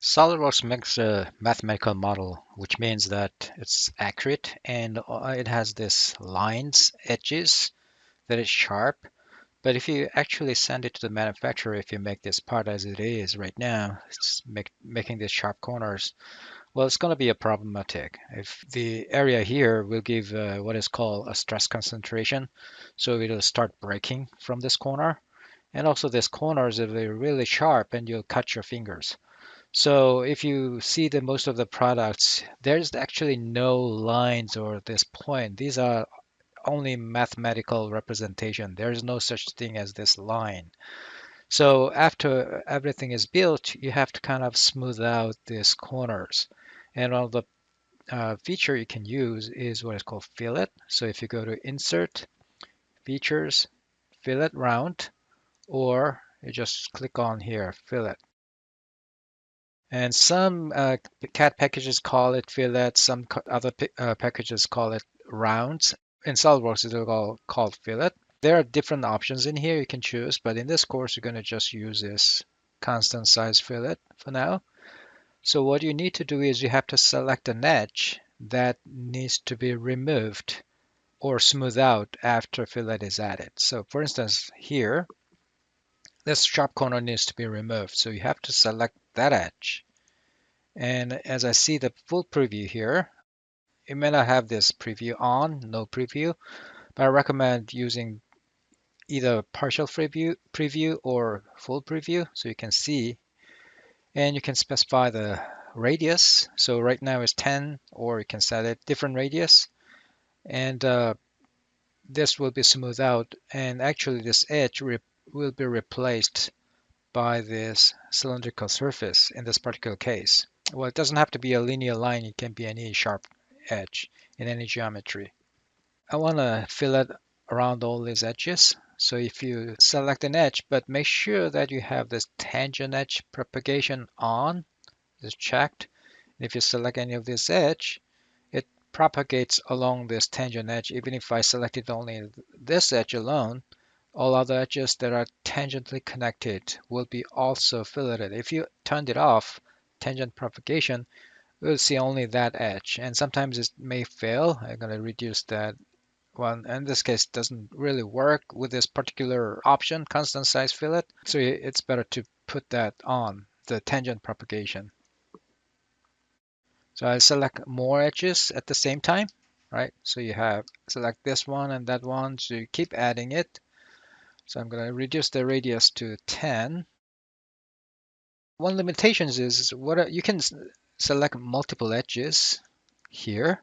SolidWorks makes a mathematical model, which means that it's accurate and it has this lines, edges that is sharp. But if you actually send it to the manufacturer, if you make this part as it is right now, it's making these sharp corners, well, it's going to be a problematic. If the area here will give what is called a stress concentration, so it'll start breaking from this corner. And also this corners, if they're really sharp, and you'll cut your fingers. So if you see the most of the products, there's actually no lines or this point. These are only mathematical representation. There's no such thing as this line. So after everything is built, you have to kind of smooth out these corners. And one of the feature you can use is what is called fillet. So if you go to Insert, Features, Fillet Round, or you just click on here, Fillet. And some CAD packages call it fillet, some other packages call it rounds. In SolidWorks, it's called fillet. There are different options in here you can choose, but in this course, you're going to just use this constant size fillet for now. So what you need to do is you have to select an edge that needs to be removed or smooth out after fillet is added. So for instance, here, this sharp corner needs to be removed. So you have to select that edge. And as I see the full preview here, it may not have this preview on, no preview, but I recommend using either partial preview or full preview so you can see. And you can specify the radius. So right now it's 10, or you can set it different radius. And this will be smoothed out. And actually this edge will be replaced by this cylindrical surface in this particular case. Well, it doesn't have to be a linear line. It can be any sharp edge in any geometry. I want to fillet around all these edges. So if you select an edge, but make sure that you have this tangent edge propagation on, is checked. If you select any of this edge, it propagates along this tangent edge. Even if I selected only this edge alone, all other edges that are tangentially connected will be also filleted. If you turned it off, tangent propagation, we'll see only that edge. And sometimes it may fail. I'm going to reduce that one. In this case, it doesn't really work with this particular option, constant size fillet. So it's better to put that on, the tangent propagation. So I select more edges at the same time, right? So you have select this one and that one. So you keep adding it. So I'm going to reduce the radius to 10. One limitation is you can select multiple edges here,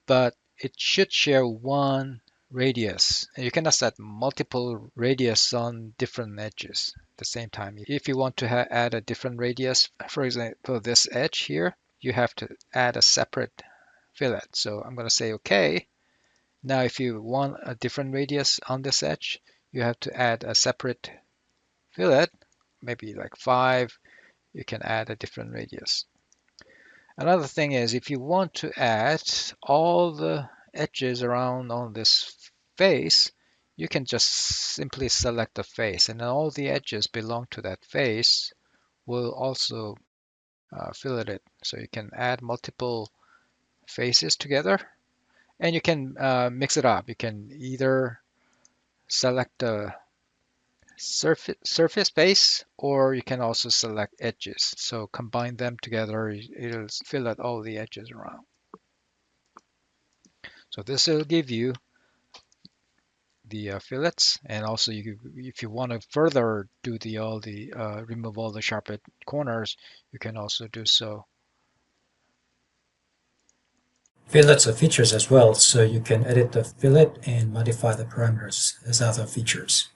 but it should share one radius. And you cannot set multiple radius on different edges at the same time. If you want to add a different radius, for example, this edge here, you have to add a separate fillet. So I'm going to say OK. Now, if you want a different radius on this edge, you have to add a separate fillet, maybe like 5. You can add a different radius. Another thing is if you want to add all the edges around on this face, you can just simply select the face, and then all the edges belong to that face will also fillet it. So you can add multiple faces together, and you can mix it up. You can either select the surface base, or you can also select edges. So combine them together, it'll fillet all the edges around. So this will give you the fillets, and also if you want to further do remove all the sharp corners, you can also do so. Fillets are features as well, so you can edit the fillet and modify the parameters as other features.